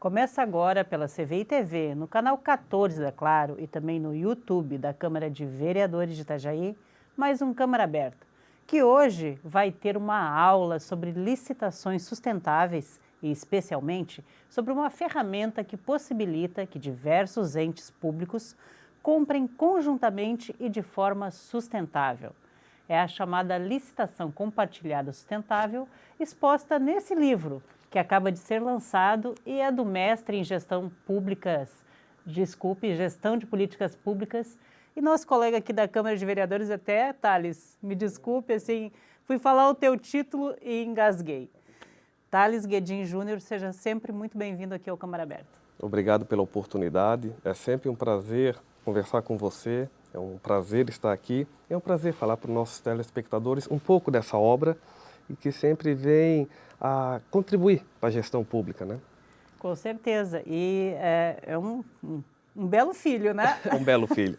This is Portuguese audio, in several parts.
Começa agora pela CVI TV, no canal 14 da Claro e também no YouTube da Câmara de Vereadores de Itajaí, mais um Câmara Aberta, que hoje vai ter uma aula sobre licitações sustentáveis e, especialmente, sobre uma ferramenta que possibilita que diversos entes públicos comprem conjuntamente e de forma sustentável. É a chamada licitação compartilhada sustentável, exposta nesse livro, que acaba de ser lançado e é do mestre em gestão gestão de políticas públicas, e nosso colega aqui da Câmara de Vereadores até, Thales, me desculpe, assim, fui falar o teu título e engasguei. Thales Guedin Júnior, seja sempre muito bem-vindo aqui ao Câmara Aberta. Obrigado pela oportunidade, é sempre um prazer conversar com você, é um prazer estar aqui, é um prazer falar para os nossos telespectadores um pouco dessa obra e que sempre vem a contribuir para a gestão pública, né? Com certeza, e é um belo filho, né? É um belo filho.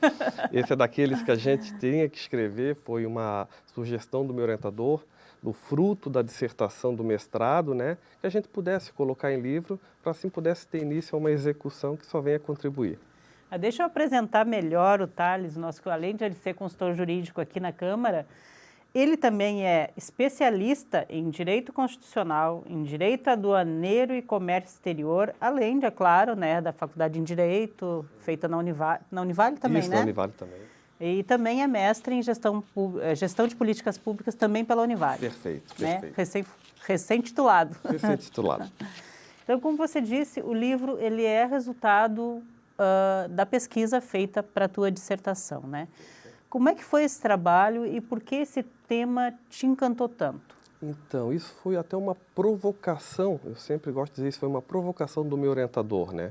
Esse é daqueles que a gente tinha que escrever, foi uma sugestão do meu orientador, do fruto da dissertação do mestrado, né? Que a gente pudesse colocar em livro, para assim pudesse ter início a uma execução que só venha contribuir. Deixa eu apresentar melhor o Thales, além de ele ser consultor jurídico aqui na Câmara, ele também é especialista em Direito Constitucional, em Direito Aduaneiro e Comércio Exterior, além de, é claro, né, da Faculdade em Direito, feita na Univale também, Isso, né? na Univale também. E também é mestre em Gestão de Políticas Públicas também pela Univale. Perfeito, né? perfeito. Recém-titulado. Recém-titulado. Então, como você disse, o livro ele é resultado da pesquisa feita para a tua dissertação, né? Como é que foi esse trabalho e por que esse tema te encantou tanto? Então, isso foi até uma provocação, eu sempre gosto de dizer isso, foi uma provocação do meu orientador, né?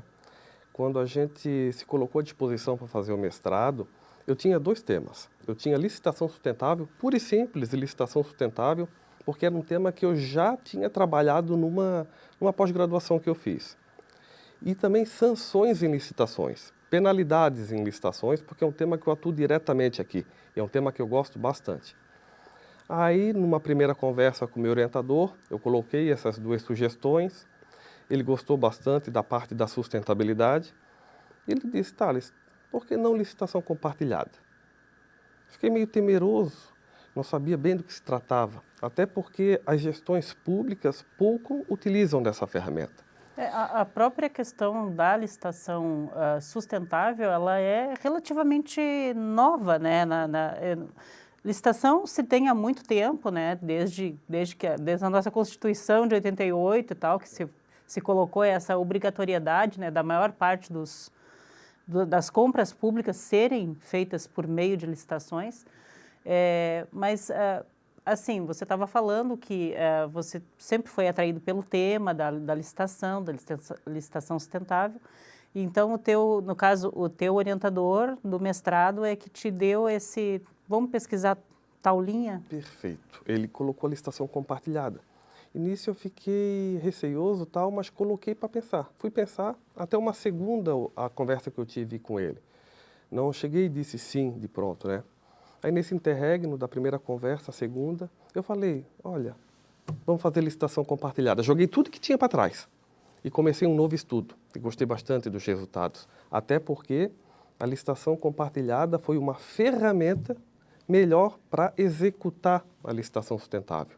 Quando a gente se colocou à disposição para fazer o mestrado, eu tinha dois temas. Eu tinha licitação sustentável, pura e simples licitação sustentável, porque era um tema que eu já tinha trabalhado numa pós-graduação que eu fiz. E também sanções em licitações, penalidades em licitações, porque é um tema que eu atuo diretamente aqui, e é um tema que eu gosto bastante. Aí, numa primeira conversa com o meu orientador, eu coloquei essas duas sugestões, ele gostou bastante da parte da sustentabilidade, e ele disse, Thales, por que não licitação compartilhada? Fiquei meio temeroso, não sabia bem do que se tratava, até porque as gestões públicas pouco utilizam dessa ferramenta. A própria questão da licitação sustentável, ela é relativamente nova, né? Licitação se tem há muito tempo, né? Desde a nossa Constituição de 88 e tal, que se colocou essa obrigatoriedade, né, da maior parte das compras públicas serem feitas por meio de licitações. Assim, você estava falando que você sempre foi atraído pelo tema da licitação sustentável. Então, no caso, o teu orientador do mestrado é que te deu vamos pesquisar tal linha? Perfeito. Ele colocou a licitação compartilhada. Início eu fiquei receioso, tal, mas coloquei para pensar. Fui pensar até uma segunda a conversa que eu tive com ele. Não cheguei e disse sim de pronto, né? Aí nesse interregno da primeira conversa, a segunda, eu falei, olha, vamos fazer licitação compartilhada. Joguei tudo que tinha para trás e comecei um novo estudo. E gostei bastante dos resultados, até porque a licitação compartilhada foi uma ferramenta melhor para executar a licitação sustentável.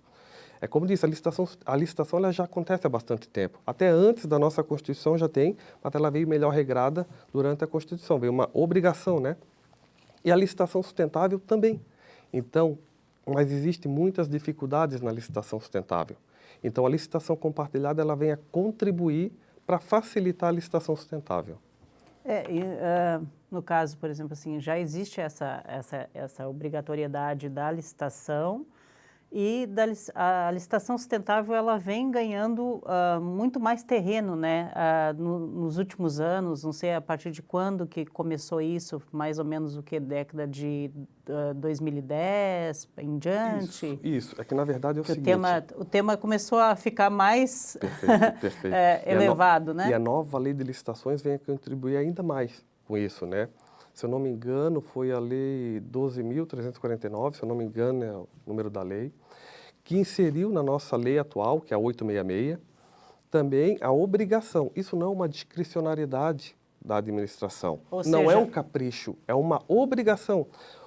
É como disse, a licitação ela já acontece há bastante tempo. Até antes da nossa Constituição já tem, mas ela veio melhor regrada durante a Constituição. Veio uma obrigação, né? E a licitação sustentável também. Então, mas existem muitas dificuldades na licitação sustentável. Então, a licitação compartilhada ela vem a contribuir para facilitar a licitação sustentável. No caso, por exemplo, assim, já existe essa obrigatoriedade da licitação e a licitação sustentável ela vem ganhando muito mais terreno, né, nos últimos anos. Não sei a partir de quando que começou isso, mais ou menos década de 2010 em diante. Isso. É que na verdade é o seguinte... O tema começou a ficar mais perfeito. elevado, né? E a nova lei de licitações vem a contribuir ainda mais com isso, né? Se eu não me engano, foi a Lei 12.349, se eu não me engano é o número da lei, que inseriu na nossa lei atual, que é a 866, também a obrigação. Isso não é uma discricionariedade da administração. Ou Não é seja, um capricho, é uma obrigação.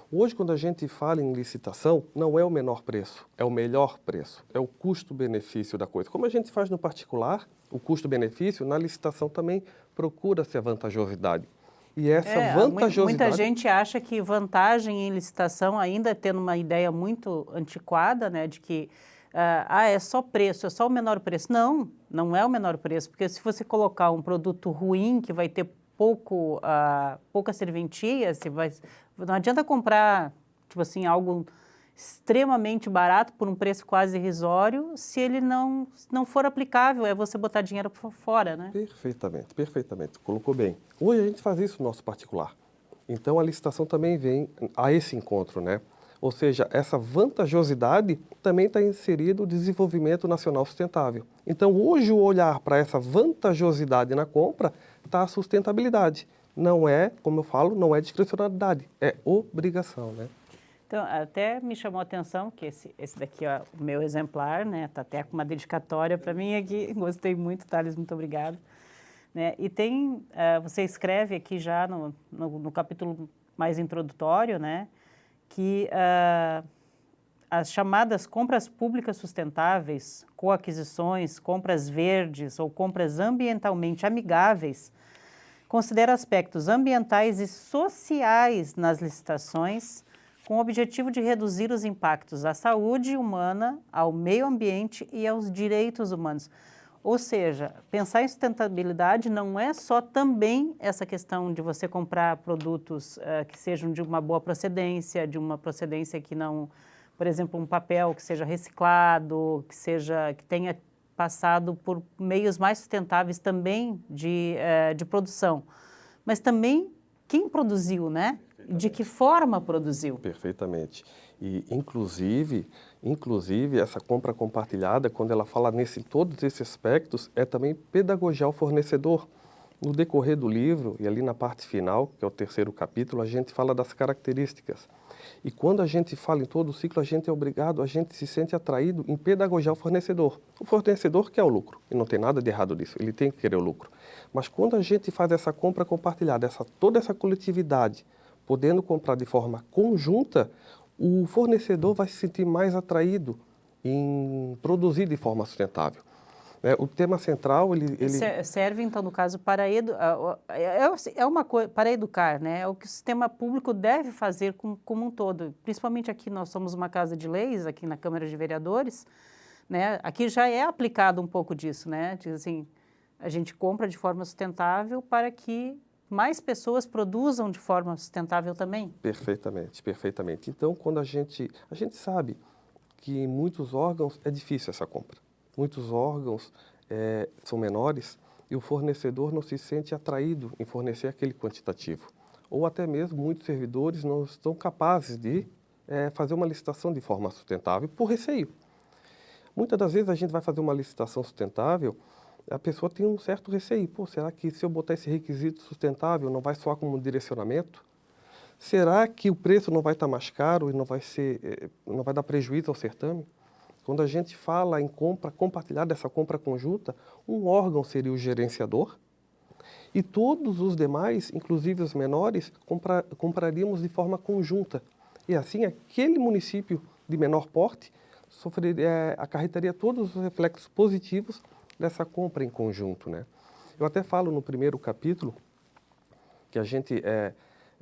Hoje, quando a gente fala em licitação, não é o menor preço, é o melhor preço, é o custo-benefício da coisa. Como a gente faz no particular, o custo-benefício, na licitação também procura-se a vantajosidade. E essa vantajosidade... Muita gente acha que vantagem em licitação, ainda tendo uma ideia muito antiquada, né, de que é só preço, é só o menor preço. Não, não é o menor preço, porque se você colocar um produto ruim, que vai ter pouca serventia, não adianta comprar, tipo assim, algo extremamente barato por um preço quase irrisório, se ele não for aplicável, é você botar dinheiro fora, né? Perfeitamente, perfeitamente. Colocou bem. Hoje a gente faz isso no nosso particular. Então a licitação também vem a esse encontro, né? Ou seja, essa vantajosidade também está inserido o desenvolvimento nacional sustentável. Então hoje o olhar para essa vantajosidade na compra está a sustentabilidade. Não é, como eu falo, não é discricionalidade, é obrigação, né? Então, até me chamou a atenção que esse daqui é o meu exemplar, né? Tá até com uma dedicatória para mim aqui. Gostei muito, Thales, muito obrigado. Né? E tem, você escreve aqui já no capítulo mais introdutório, né? Que as chamadas compras públicas sustentáveis, coaquisições, compras verdes ou compras ambientalmente amigáveis, considera aspectos ambientais e sociais nas licitações, com o objetivo de reduzir os impactos à saúde humana, ao meio ambiente e aos direitos humanos. Ou seja, pensar em sustentabilidade não é só também essa questão de você comprar produtos que sejam de uma boa procedência, de uma procedência que não, por exemplo, um papel que seja reciclado, que tenha passado por meios mais sustentáveis também de produção, mas também quem produziu, né? De que forma produziu. Perfeitamente. E, inclusive, essa compra compartilhada, quando ela fala todos esses aspectos, é também pedagogiar o fornecedor. No decorrer do livro, e ali na parte final, que é o 3º capítulo, a gente fala das características. E quando a gente fala em todo o ciclo, a gente se sente atraído em pedagogiar o fornecedor. O fornecedor quer o lucro, e não tem nada de errado nisso, ele tem que querer o lucro. Mas quando a gente faz essa compra compartilhada, toda essa coletividade, podendo comprar de forma conjunta, o fornecedor vai se sentir mais atraído em produzir de forma sustentável. O tema central, serve, então, no caso, para para educar, né? É o que o sistema público deve fazer como um todo. Principalmente aqui, nós somos uma casa de leis, aqui na Câmara de Vereadores, né? Aqui já é aplicado um pouco disso, né? Diz assim, a gente compra de forma sustentável para que mais pessoas produzam de forma sustentável também. Perfeitamente, perfeitamente. Então, quando a gente sabe que em muitos órgãos é difícil essa compra. Muitos órgãos são menores e o fornecedor não se sente atraído em fornecer aquele quantitativo. Ou até mesmo muitos servidores não estão capazes de fazer uma licitação de forma sustentável por receio. Muitas das vezes a gente vai fazer uma licitação sustentável, a pessoa tem um certo receio. Será que se eu botar esse requisito sustentável não vai soar como um direcionamento? Será que o preço não vai estar mais caro e não vai dar prejuízo ao certame? Quando a gente fala em compra compartilhada, essa compra conjunta, um órgão seria o gerenciador e todos os demais, inclusive os menores, compraríamos de forma conjunta. E assim, aquele município de menor porte acarretaria todos os reflexos positivos dessa compra em conjunto, né? Eu até falo no 1º capítulo que a gente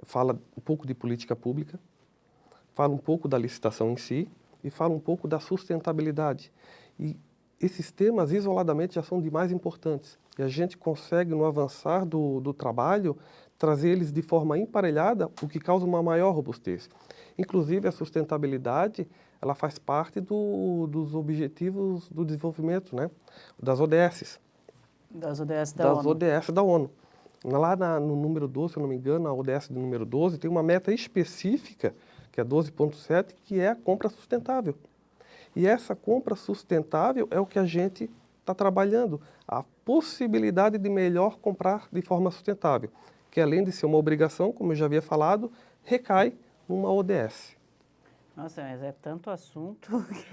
fala um pouco de política pública, fala um pouco da licitação em si e fala um pouco da sustentabilidade. E esses temas, isoladamente, já são de mais importantes. E a gente consegue, no avançar do trabalho, trazer eles de forma emparelhada, o que causa uma maior robustez. Inclusive, a sustentabilidade, ela faz parte dos objetivos do desenvolvimento, né? Das ODS. Das ODS da ONU. Das ODS da ONU. Lá no número 12, se eu não me engano, a ODS do número 12, tem uma meta específica, que é 12.7, que é a compra sustentável. E essa compra sustentável é o que a gente está trabalhando, a possibilidade de melhor comprar de forma sustentável, que além de ser uma obrigação, como eu já havia falado, recai numa ODS. Nossa, mas é tanto assunto que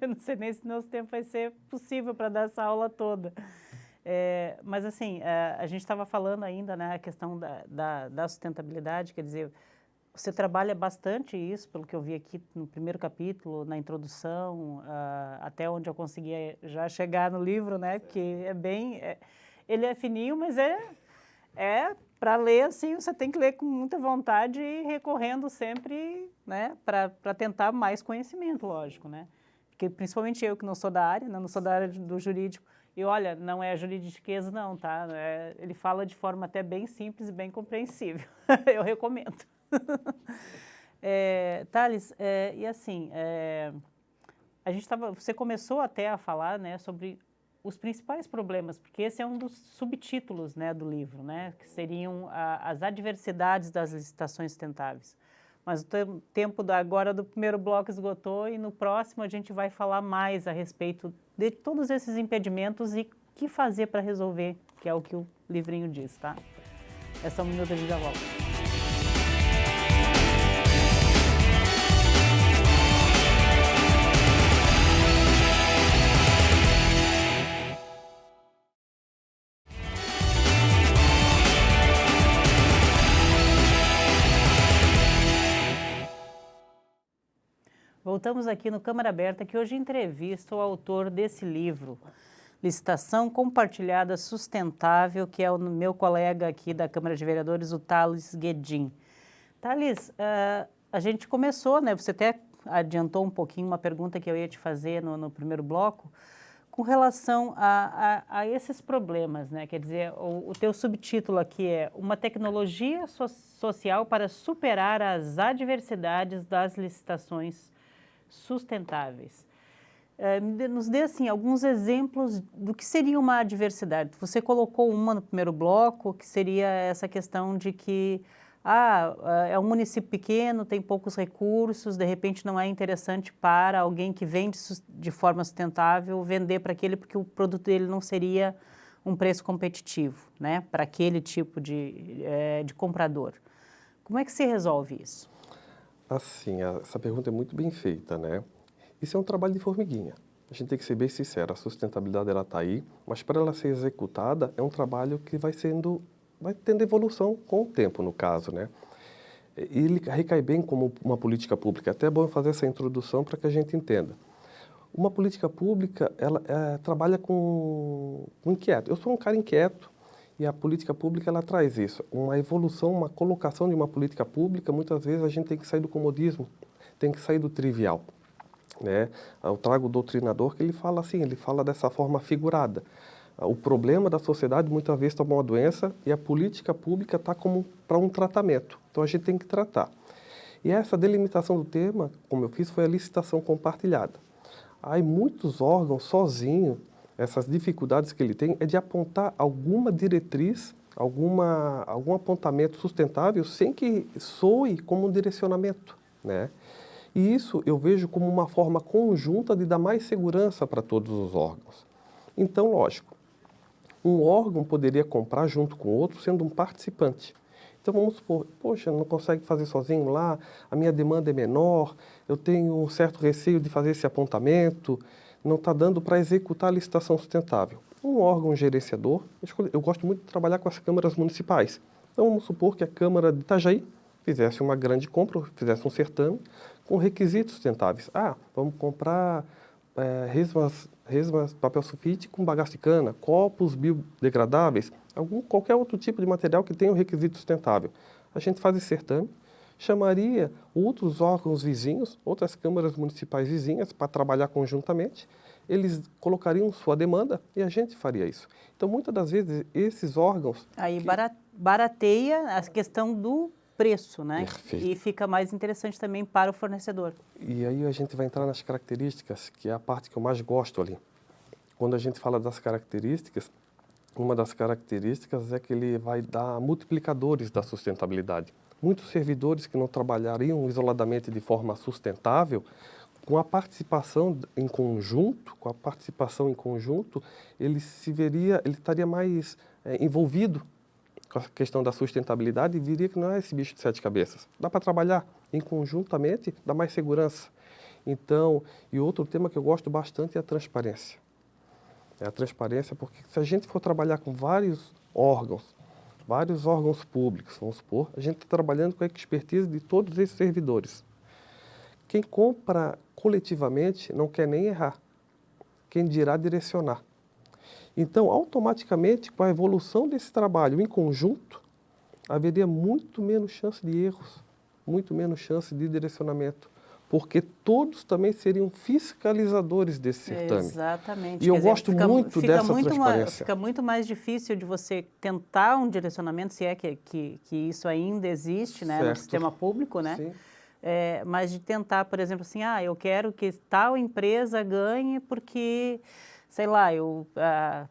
eu não sei nem se nosso tempo vai ser possível para dar essa aula toda. Mas assim, a gente estava falando ainda, né, a questão da sustentabilidade, quer dizer, você trabalha bastante isso, pelo que eu vi aqui no primeiro capítulo, na introdução, até onde eu consegui já chegar no livro, né, que é bem... ele é fininho, mas para ler, assim, você tem que ler com muita vontade e recorrendo sempre, né, para tentar mais conhecimento, lógico, né? Porque principalmente eu que não sou da área, né, não sou da área do jurídico, e olha, não é juridiquês não, tá? Ele fala de forma até bem simples e bem compreensível. Eu recomendo. Thales, e assim, você começou até a falar, né, sobre os principais problemas, porque esse é um dos subtítulos, né, do livro, né, que seriam as adversidades das licitações sustentáveis. Mas o tempo agora do primeiro bloco esgotou e no próximo a gente vai falar mais a respeito de todos esses impedimentos e o que fazer para resolver, que é o que o livrinho diz, tá? É só um minuto, a gente já volta. Voltamos aqui no Câmara Aberta, que hoje entrevista o autor desse livro, Licitação Compartilhada Sustentável, que é o meu colega aqui da Câmara de Vereadores, o Thales Guedin. Thales, a gente começou, né? Você até adiantou um pouquinho uma pergunta que eu ia te fazer no primeiro bloco, com relação a esses problemas, né? Quer dizer, o teu subtítulo aqui é Uma tecnologia social para superar as adversidades das licitações sustentáveis. Nos dê assim, alguns exemplos do que seria uma adversidade. Você colocou uma no primeiro bloco, que seria essa questão de que é um município pequeno, tem poucos recursos, de repente não é interessante para alguém que vende de forma sustentável vender para aquele, porque o produto dele não seria um preço competitivo, né, para aquele tipo de comprador. Como é que se resolve isso? Assim, essa pergunta é muito bem feita, né? Isso é um trabalho de formiguinha. A gente tem que ser bem sincero, a sustentabilidade ela está aí, mas para ela ser executada é um trabalho que vai tendo evolução com o tempo, no caso, né? E ele recai bem como uma política pública. Até é bom fazer essa introdução para que a gente entenda. Uma política pública, ela trabalha com inquieto. Eu sou um cara inquieto e a política pública, ela traz isso. Uma evolução, uma colocação de uma política pública, muitas vezes a gente tem que sair do comodismo, tem que sair do trivial, né? Eu trago o doutrinador que ele fala assim, ele fala dessa forma figurada. O problema da sociedade muitas vezes está uma doença e a política pública está como para um tratamento. Então a gente tem que tratar. E essa delimitação do tema, como eu fiz, foi a licitação compartilhada. Aí muitos órgãos sozinhos, essas dificuldades que ele tem é de apontar alguma diretriz, algum apontamento sustentável sem que soe como um direcionamento, né? E isso eu vejo como uma forma conjunta de dar mais segurança para todos os órgãos. Então, lógico, um órgão poderia comprar junto com o outro sendo um participante. Então vamos supor, poxa, não consegue fazer sozinho lá, a minha demanda é menor, eu tenho um certo receio de fazer esse apontamento, não está dando para executar a licitação sustentável. Um órgão gerenciador, eu gosto muito de trabalhar com as câmaras municipais. Então vamos supor que a Câmara de Itajaí fizesse uma grande compra, fizesse um certame com requisitos sustentáveis. Vamos comprar resmas, papel sulfite com bagaço de cana, copos biodegradáveis, qualquer outro tipo de material que tenha o requisito sustentável. A gente faz esse certame, chamaria outros órgãos vizinhos, outras câmaras municipais vizinhas para trabalhar conjuntamente, eles colocariam sua demanda e a gente faria isso. Então, muitas das vezes, esses órgãos... Aí barateia a questão do preço, né? Perfeito. E fica mais interessante também para o fornecedor. E aí a gente vai entrar nas características, que é a parte que eu mais gosto ali. Quando a gente fala das características, uma das características é que ele vai dar multiplicadores da sustentabilidade. Muitos servidores que não trabalhariam isoladamente de forma sustentável, com a participação em conjunto, ele estaria mais envolvido com a questão da sustentabilidade, viria que não é esse bicho de 7 cabeças. Dá para trabalhar em conjuntamente, dá mais segurança. Então, e outro tema que eu gosto bastante é a transparência. É a transparência porque se a gente for trabalhar com vários órgãos públicos, vamos supor, a gente está trabalhando com a expertise de todos esses servidores. Quem compra coletivamente não quer nem errar. Quem dirá direcionar. Então, automaticamente, com a evolução desse trabalho em conjunto, haveria muito menos chance de erros, muito menos chance de direcionamento, porque todos também seriam fiscalizadores desse certame. Exatamente. E eu gosto muito dessa transparência. Fica muito mais difícil de você tentar um direcionamento, se é que isso ainda existe, né, no sistema público, né? Sim. Mas de tentar, por exemplo, assim, eu quero que tal empresa ganhe porque, sei lá,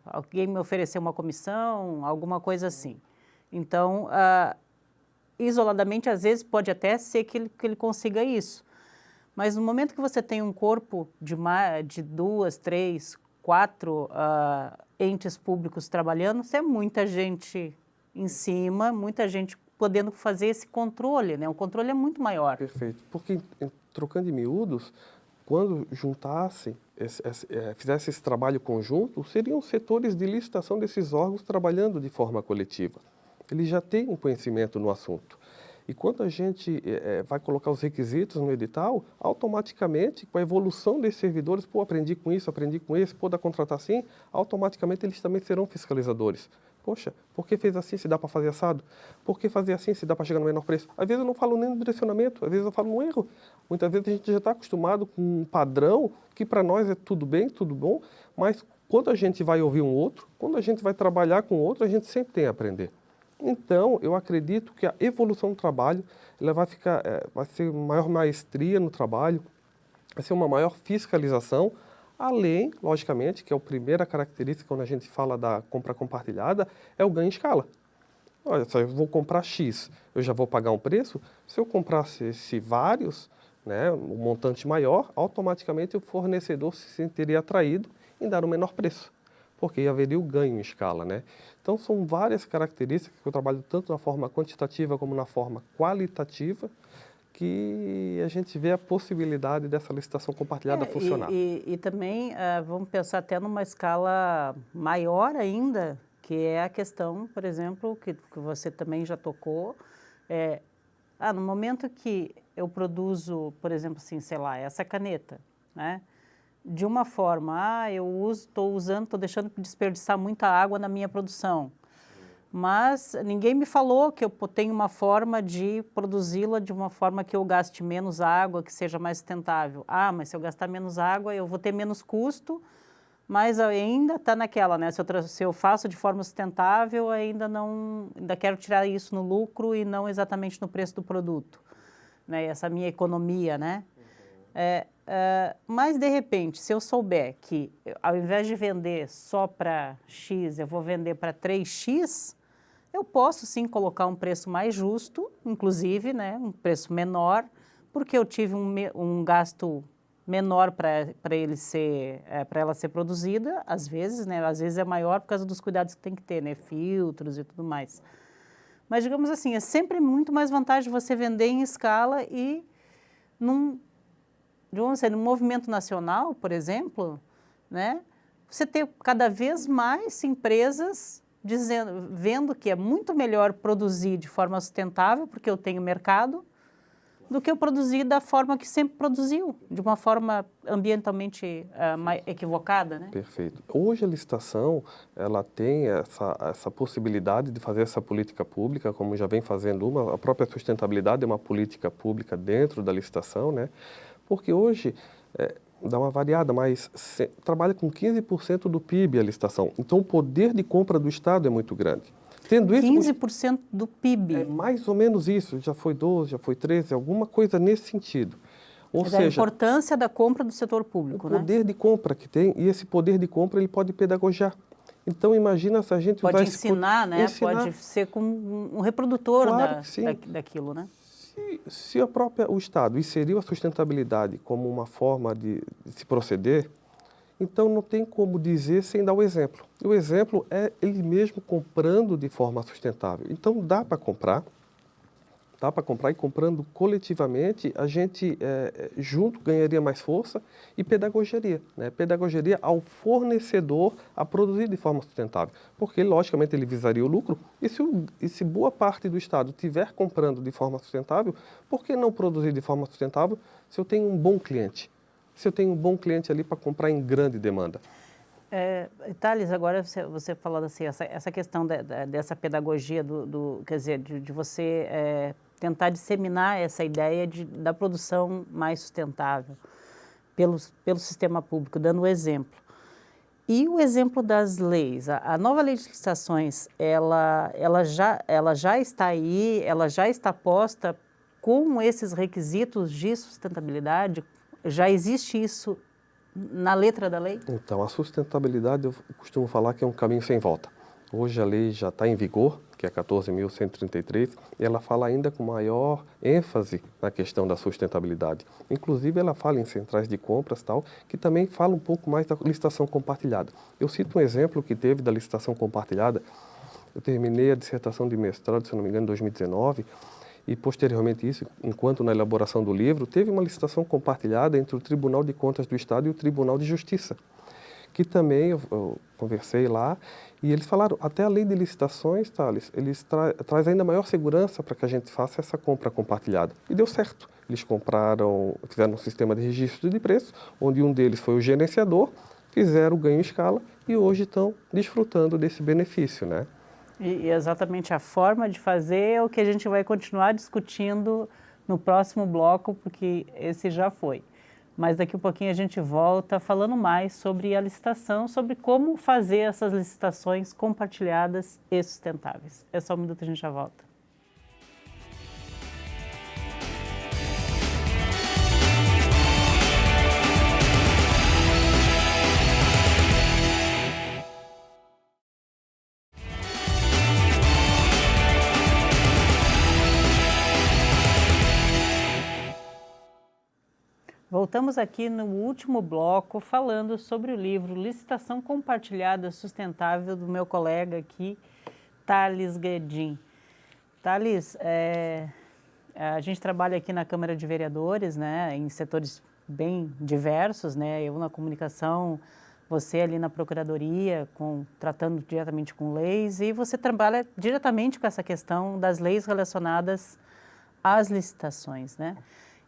alguém me ofereceu uma comissão, alguma coisa assim. Então, isoladamente, às vezes, pode até ser que ele consiga isso. Mas no momento que você tem um corpo de 2, 3, 4 entes públicos trabalhando, você é muita gente em cima, muita gente podendo fazer esse controle, né? O controle é muito maior. Perfeito. Porque, trocando em miúdos, quando juntassem, fizesse esse trabalho conjunto, seriam setores de licitação desses órgãos trabalhando de forma coletiva. Eles já têm um conhecimento no assunto. E quando a gente vai colocar os requisitos no edital, automaticamente, com a evolução desses servidores, aprendi com isso, aprendi com esse, dá contratar assim, automaticamente eles também serão fiscalizadores. Poxa, por que fez assim se dá para fazer assado? Por que fazer assim se dá para chegar no menor preço? Às vezes eu não falo nem no direcionamento, às vezes eu falo no erro. Muitas vezes a gente já está acostumado com um padrão que para nós é tudo bem, tudo bom, mas quando a gente vai ouvir um outro, quando a gente vai trabalhar com outro, a gente sempre tem a aprender. Então, eu acredito que a evolução do trabalho ela vai ser maior maestria no trabalho, vai ser uma maior fiscalização, além, logicamente, que é a primeira característica quando a gente fala da compra compartilhada, é o ganho em escala. Olha, se eu vou comprar X, eu já vou pagar um preço. Se eu comprasse vários, né, um montante maior, automaticamente o fornecedor se sentiria atraído em dar o menor preço, porque haveria o ganho em escala, né? Então, são várias características que eu trabalho tanto na forma quantitativa como na forma qualitativa, que a gente vê a possibilidade dessa licitação compartilhada funcionar. E também vamos pensar até numa escala maior ainda, que é a questão, por exemplo, que você também já tocou, no momento que eu produzo, por exemplo, assim, sei lá, essa caneta, né? De uma forma, estou deixando de desperdiçar muita água na minha produção. Mas ninguém me falou que eu tenho uma forma de produzi-la de uma forma que eu gaste menos água, que seja mais sustentável. Mas se eu gastar menos água, eu vou ter menos custo, mas ainda está naquela, né? Se eu faço de forma sustentável, ainda quero tirar isso no lucro e não exatamente no preço do produto, né? Essa minha economia, né? Mas, de repente, se eu souber que, ao invés de vender só para X, eu vou vender para 3X, eu posso, sim, colocar um preço mais justo, inclusive, né, um preço menor, porque eu tive um gasto menor para ela ser produzida, às vezes, né, às vezes é maior por causa dos cuidados que tem que ter, né, filtros e tudo mais. Mas, digamos assim, é sempre muito mais vantagem você vender em escala e num movimento nacional, por exemplo, né, você ter cada vez mais empresas vendo que é muito melhor produzir de forma sustentável, porque eu tenho mercado, do que eu produzir da forma que sempre produziu, de uma forma ambientalmente equivocada, né? Perfeito. Hoje a licitação, ela tem essa possibilidade de fazer essa política pública, como já vem fazendo a própria sustentabilidade é uma política pública dentro da licitação, né? Porque hoje, dá uma variada, mas trabalha com 15% do PIB a licitação. Então, o poder de compra do Estado é muito grande. Tendo 15% do PIB? É mais ou menos isso. Já foi 12, já foi 13, alguma coisa nesse sentido. Ou seja, a importância da compra do setor público, né? O poder de compra que tem, e esse poder de compra ele pode pedagogiar. Então, imagina se a gente pode ensinar, né? Pode ser como um reprodutor daquilo, né? Se o Estado inseriu a sustentabilidade como uma forma de se proceder, Então não tem como dizer sem dar o exemplo. O exemplo é ele mesmo comprando de forma sustentável. Então dá para comprar e comprando coletivamente, a gente junto ganharia mais força e pedagogia, né? Pedagogia ao fornecedor a produzir de forma sustentável, porque logicamente ele visaria o lucro e se boa parte do Estado estiver comprando de forma sustentável, por que não produzir de forma sustentável se eu tenho um bom cliente? Se eu tenho um bom cliente ali para comprar em grande demanda. Thales, agora você falando assim, essa questão dessa pedagogia, quer dizer, de você tentar disseminar essa ideia da produção mais sustentável pelo sistema público, dando o exemplo. E o exemplo das leis, a nova lei de licitações, ela já está aí, ela já está posta com esses requisitos de sustentabilidade? Já existe isso na letra da lei? Então, a sustentabilidade, eu costumo falar que é um caminho sem volta. Hoje a lei já está em vigor, que é 14.133, e ela fala ainda com maior ênfase na questão da sustentabilidade. Inclusive, ela fala em centrais de compras, tal, que também fala um pouco mais da licitação compartilhada. Eu cito um exemplo que teve da licitação compartilhada. Eu terminei a dissertação de mestrado, se não me engano, em 2019, e posteriormente isso, enquanto na elaboração do livro, teve uma licitação compartilhada entre o Tribunal de Contas do Estado e o Tribunal de Justiça, que também eu conversei lá, e eles falaram, até a lei de licitações, Thales, eles traz ainda maior segurança para que a gente faça essa compra compartilhada. E deu certo. Eles fizeram um sistema de registro de preços, onde um deles foi o gerenciador, fizeram o ganho em escala e hoje estão desfrutando desse benefício, né? E exatamente a forma de fazer é o que a gente vai continuar discutindo no próximo bloco, porque esse já foi. Mas daqui a pouquinho a gente volta falando mais sobre a licitação, sobre como fazer essas licitações compartilhadas e sustentáveis. É só um minuto, a gente já volta. Voltamos aqui no último bloco falando sobre o livro Licitação Compartilhada Sustentável do meu colega aqui, Thales Guedin. Thales, a gente trabalha aqui na Câmara de Vereadores, né, em setores bem diversos, né, eu na comunicação, você ali na Procuradoria, tratando diretamente com leis, e você trabalha diretamente com essa questão das leis relacionadas às licitações, né?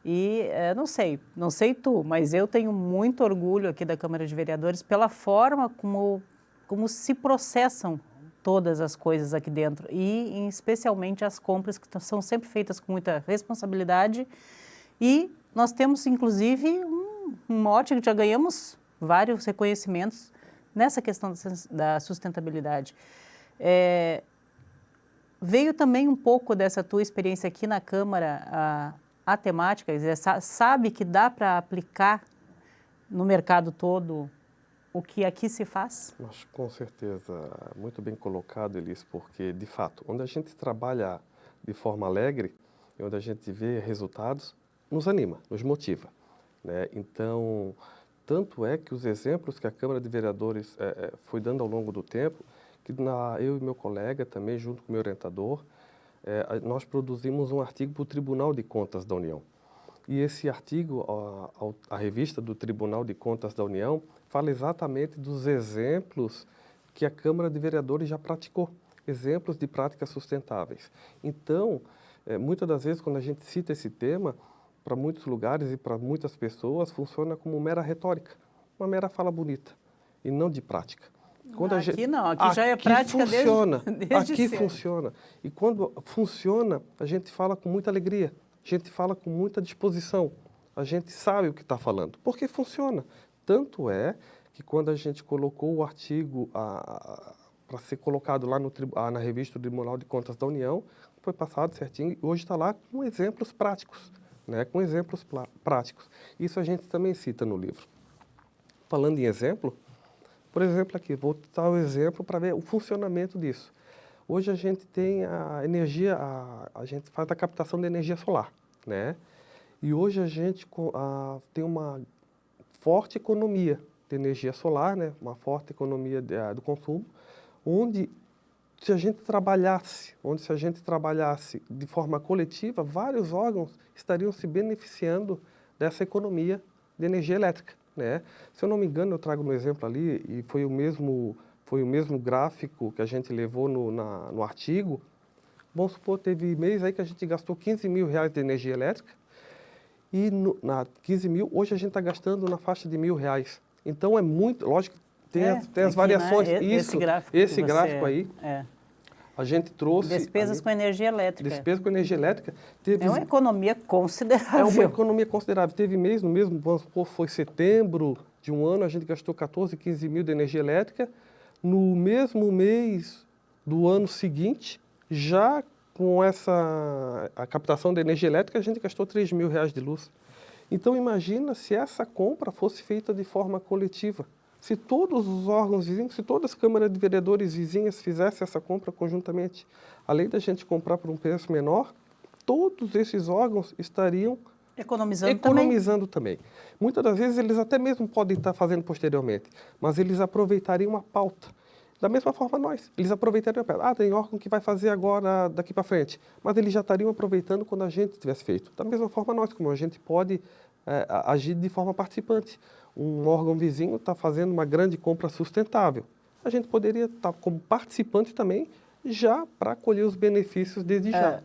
E não sei tu, mas eu tenho muito orgulho aqui da Câmara de Vereadores pela forma como se processam todas as coisas aqui dentro e especialmente as compras que são sempre feitas com muita responsabilidade e nós temos inclusive um mote que já ganhamos vários reconhecimentos nessa questão da sustentabilidade. Veio também um pouco dessa tua experiência aqui na Câmara a temática, quer dizer, sabe que dá para aplicar no mercado todo o que aqui se faz? Mas, com certeza, muito bem colocado, Elis, porque, de fato, onde a gente trabalha de forma alegre, e onde a gente vê resultados, nos anima, nos motiva, né? Então, tanto é que os exemplos que a Câmara de Vereadores foi dando ao longo do tempo, que eu e meu colega também, junto com o meu orientador, nós produzimos um artigo para o Tribunal de Contas da União. E esse artigo, a revista do Tribunal de Contas da União, fala exatamente dos exemplos que a Câmara de Vereadores já praticou, exemplos de práticas sustentáveis. Então, muitas das vezes, quando a gente cita esse tema, para muitos lugares e para muitas pessoas, funciona como mera retórica, uma mera fala bonita, e não de prática. Aqui não, aqui já é prática funciona, desde aqui cedo. funciona. E quando funciona, a gente fala com muita alegria, a gente fala com muita disposição, a gente sabe o que está falando, porque funciona. Tanto é que quando a gente colocou o artigo para ser colocado lá na revista do Tribunal de Contas da União, foi passado certinho e hoje está lá com exemplos práticos, né? Com exemplos práticos. Isso a gente também cita no livro. Falando em exemplo, por exemplo, aqui, vou dar o exemplo para ver o funcionamento disso. Hoje a gente tem a energia, a gente faz a captação de energia solar, né? E hoje a gente tem uma forte economia de energia solar, né, uma forte economia do consumo, onde se a gente trabalhasse de forma coletiva, vários órgãos estariam se beneficiando dessa economia de energia elétrica, né? Se eu não me engano, eu trago um exemplo ali, e foi o mesmo gráfico que a gente levou no artigo. Vamos supor, teve mês aí que a gente gastou R$ 15.000 de energia elétrica, e 15 mil, hoje a gente está gastando na faixa de R$ 1.000. Então é muito, lógico, tem as aqui, variações. né? Esse gráfico aí, a gente trouxe... Despesas com energia elétrica. Despesas com energia elétrica. É uma economia considerável. É uma economia considerável. Teve mês, no mesmo, vamos supor, foi setembro de um ano, a gente gastou 14, 15 mil de energia elétrica. No mesmo mês do ano seguinte, já com a captação de energia elétrica, a gente gastou R$ 3.000 de luz. Então, imagina se essa compra fosse feita de forma coletiva. Se todos os órgãos vizinhos, se todas as câmaras de vereadores vizinhas fizessem essa compra conjuntamente, além da gente comprar por um preço menor, todos esses órgãos estariam economizando também. Muitas das vezes eles até mesmo podem estar fazendo posteriormente, mas eles aproveitariam a pauta. Da mesma forma nós, eles aproveitariam a pauta. Tem órgão que vai fazer agora, daqui para frente, mas eles já estariam aproveitando quando a gente tivesse feito. Da mesma forma nós, como a gente pode agir de forma participante. Um órgão vizinho está fazendo uma grande compra sustentável. A gente poderia estar como participante também, já para colher os benefícios desde já.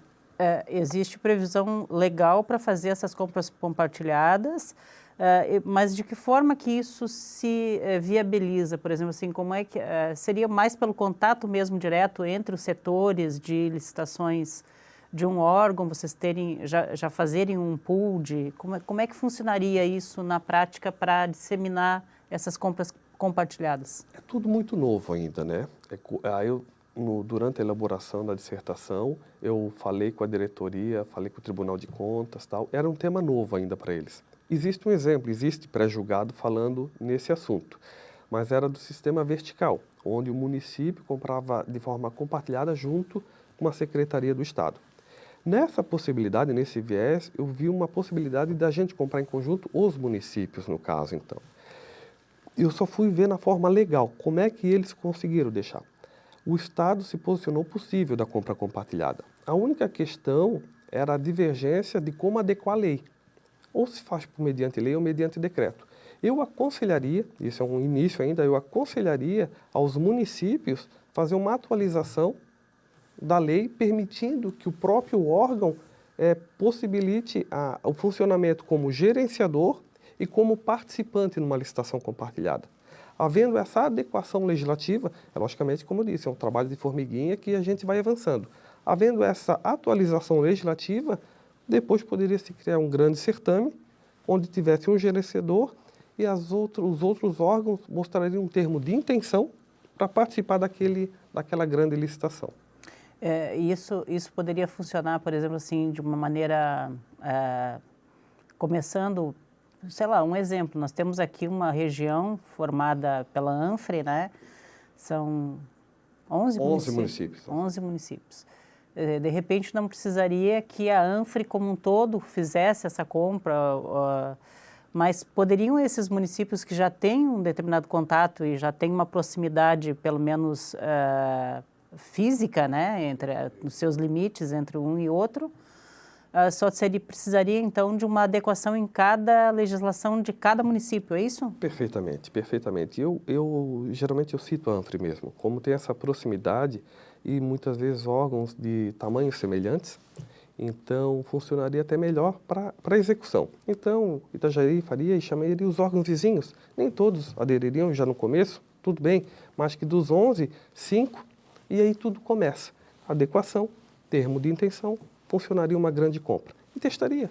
Existe previsão legal para fazer essas compras compartilhadas, mas de que forma que isso se viabiliza? Por exemplo, assim, como é que seria mais pelo contato mesmo direto entre os setores de licitações de um órgão, vocês já fazerem um pool de... Como é que funcionaria isso na prática para disseminar essas compras compartilhadas? É tudo muito novo ainda, né? Durante a elaboração da dissertação, eu falei com a diretoria, falei com o Tribunal de Contas, tal. Era um tema novo ainda para eles. Existe um exemplo, existe pré-julgado falando nesse assunto, mas era do sistema vertical, onde o município comprava de forma compartilhada junto com a Secretaria do Estado. Nessa possibilidade, nesse viés, eu vi uma possibilidade da gente comprar em conjunto os municípios, no caso, então. Eu só fui ver na forma legal, como é que eles conseguiram deixar. O Estado se posicionou possível da compra compartilhada. A única questão era a divergência de como adequar a lei. Ou se faz por mediante lei ou mediante decreto. Eu aconselharia, isso é um início ainda, eu aconselharia aos municípios fazer uma atualização da lei, permitindo que o próprio órgão possibilite o funcionamento como gerenciador e como participante numa licitação compartilhada. Havendo essa adequação legislativa, logicamente, como eu disse, é um trabalho de formiguinha que a gente vai avançando. Havendo essa atualização legislativa, depois poderia se criar um grande certame, onde tivesse um gerenciador e os outros órgãos mostrariam um termo de intenção para participar daquela grande licitação. Isso poderia funcionar, por exemplo, assim, de uma maneira, começando, sei lá, um exemplo. Nós temos aqui uma região formada pela ANFRE, né? São 11 municípios. 11 municípios. De repente, não precisaria que a ANFRE como um todo fizesse essa compra, mas poderiam esses municípios que já têm um determinado contato e já têm uma proximidade, pelo menos física, né, entre os seus limites entre um e outro, precisaria então de uma adequação em cada legislação de cada município, é isso? Perfeitamente, perfeitamente. Geralmente eu cito a ANFRE mesmo, como tem essa proximidade e muitas vezes órgãos de tamanhos semelhantes, então funcionaria até melhor para a execução. Então, Itajaí faria e chamaria os órgãos vizinhos. Nem todos adeririam já no começo, tudo bem, mas que dos 11, 5, e aí tudo começa. Adequação, termo de intenção, funcionaria uma grande compra. E testaria.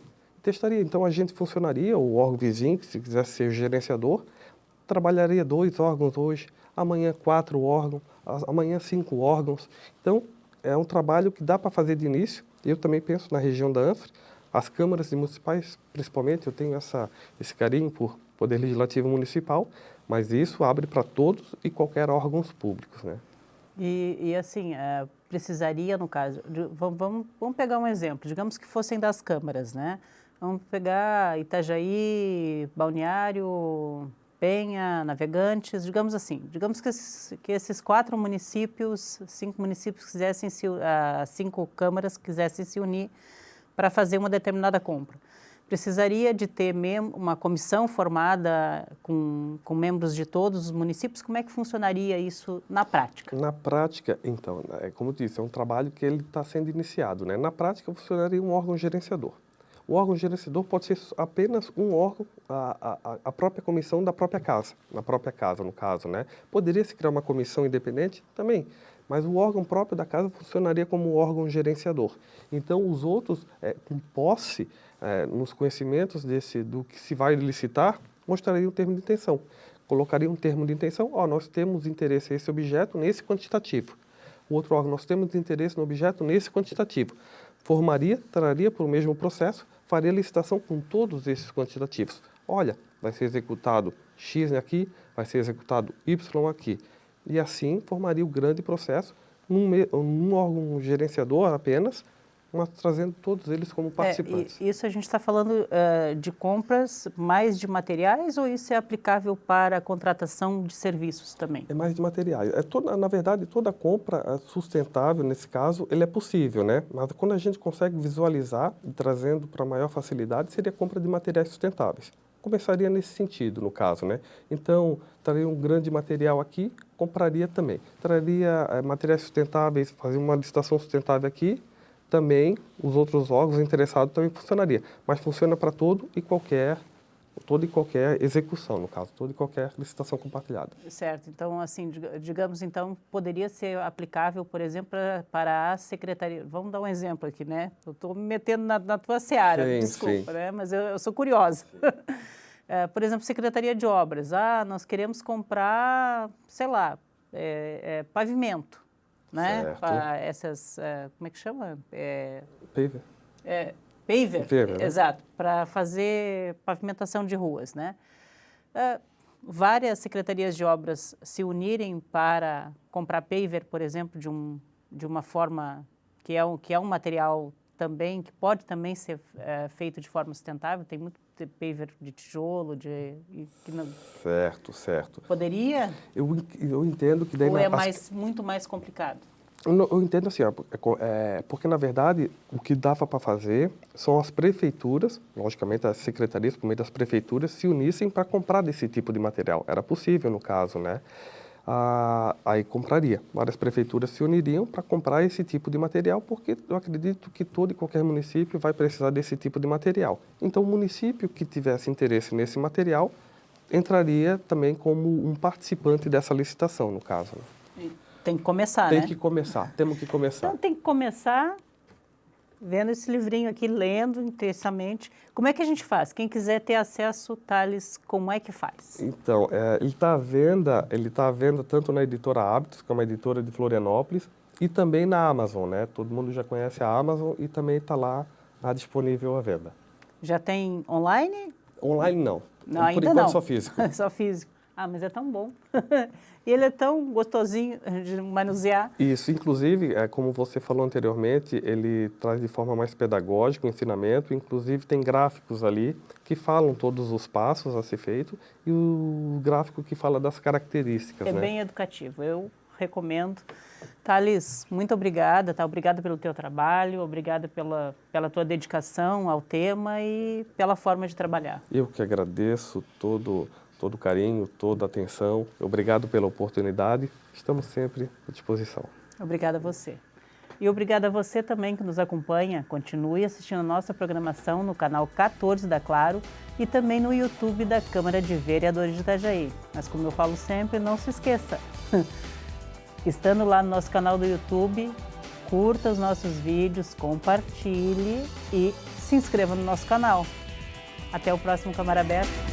Então a gente funcionaria, o órgão vizinho, que se quisesse ser o gerenciador, trabalharia 2 órgãos hoje, amanhã 4 órgãos, amanhã 5 órgãos. Então é um trabalho que dá para fazer de início. Eu também penso na região da ANFRE, as câmaras municipais, principalmente, eu tenho esse carinho por Poder Legislativo Municipal, mas isso abre para todos e qualquer órgãos públicos, né? E assim, precisaria, no caso, vamos pegar um exemplo, digamos que fossem das câmaras, né? Vamos pegar Itajaí, Balneário, Penha, Navegantes, digamos assim. Digamos que esses 4 municípios, 5 municípios quisessem 5 câmaras quisessem se unir para fazer uma determinada compra. Precisaria de ter uma comissão formada com membros de todos os municípios? Como é que funcionaria isso na prática? Na prática, então, como eu disse, é um trabalho que ele está sendo iniciado, né? Na prática, funcionaria um órgão gerenciador. O órgão gerenciador pode ser apenas um órgão, a própria comissão da própria casa, na própria casa, no caso, né? Poderia se criar uma comissão independente? Também. Mas o órgão próprio da casa funcionaria como um órgão gerenciador. Então, os outros, com posse, nos conhecimentos do que se vai licitar, mostrariam um termo de intenção. Colocaria um termo de intenção, nós temos interesse nesse objeto, nesse quantitativo. O outro órgão, nós temos interesse no objeto nesse quantitativo. Formaria, traria para o mesmo processo, faria licitação com todos esses quantitativos. Olha, vai ser executado X aqui, vai ser executado Y aqui. E assim formaria o grande processo num órgão gerenciador apenas, mas trazendo todos eles como participantes. Isso a gente está falando de compras mais de materiais ou isso é aplicável para a contratação de serviços também? É mais de materiais. Na verdade, toda compra sustentável, nesse caso, ele é possível, né? Mas quando a gente consegue visualizar, trazendo para maior facilidade, seria a compra de materiais sustentáveis. Começaria nesse sentido, no caso, né? Então, traria um grande material aqui, compraria também. Traria materiais sustentáveis, fazia uma licitação sustentável aqui, também os outros órgãos interessados também funcionaria. Mas funciona para toda e qualquer execução, no caso, toda e qualquer licitação compartilhada. Certo. Então, assim, digamos, então, poderia ser aplicável, por exemplo, para a secretaria. Vamos dar um exemplo aqui, né? Eu estou me metendo na tua seara, desculpa, né? Mas eu sou curiosa. Por exemplo, Secretaria de Obras. Nós queremos comprar, sei lá, pavimento, né? Essas, como é que chama? Paver. Paver, exato, para fazer pavimentação de ruas, né? Várias secretarias de obras se unirem para comprar paver, por exemplo, de uma forma que é um material também, que pode também ser feito de forma sustentável, tem muito paver de tijolo, Certo. Poderia? Eu entendo que daí... Ou muito mais complicado? Eu entendo assim, porque na verdade o que dava para fazer são as prefeituras, logicamente as secretarias, por meio das prefeituras, se unissem para comprar desse tipo de material. Era possível no caso, né? Aí compraria. Várias prefeituras se uniriam para comprar esse tipo de material, porque eu acredito que todo e qualquer município vai precisar desse tipo de material. Então o município que tivesse interesse nesse material entraria também como um participante dessa licitação, no caso. Tem que começar, né? Temos que começar. Então tem que começar vendo esse livrinho aqui, lendo intensamente. Como é que a gente faz? Quem quiser ter acesso, Thales, como é que faz? Então, ele está à venda tanto na editora Hábitos, que é uma editora de Florianópolis, e também na Amazon, né? Todo mundo já conhece a Amazon e também está lá disponível à venda. Já tem online? Online não. Não, por ainda enquanto não. Só físico. Só físico. Mas é tão bom. E ele é tão gostosinho de manusear. Isso, inclusive, como você falou anteriormente, ele traz de forma mais pedagógica o ensinamento, inclusive tem gráficos ali que falam todos os passos a ser feito e o gráfico que fala das características. É, né? Bem educativo, eu recomendo. Thales, muito obrigada, obrigada pelo teu trabalho, obrigada pela tua dedicação ao tema e pela forma de trabalhar. Eu que agradeço todo o carinho, toda a atenção. Obrigado pela oportunidade. Estamos sempre à disposição. Obrigada a você. E obrigada a você também que nos acompanha. Continue assistindo a nossa programação no canal 14 da Claro e também no YouTube da Câmara de Vereadores de Itajaí. Mas como eu falo sempre, não se esqueça. Estando lá no nosso canal do YouTube, curta os nossos vídeos, compartilhe e se inscreva no nosso canal. Até o próximo Câmara Aberta.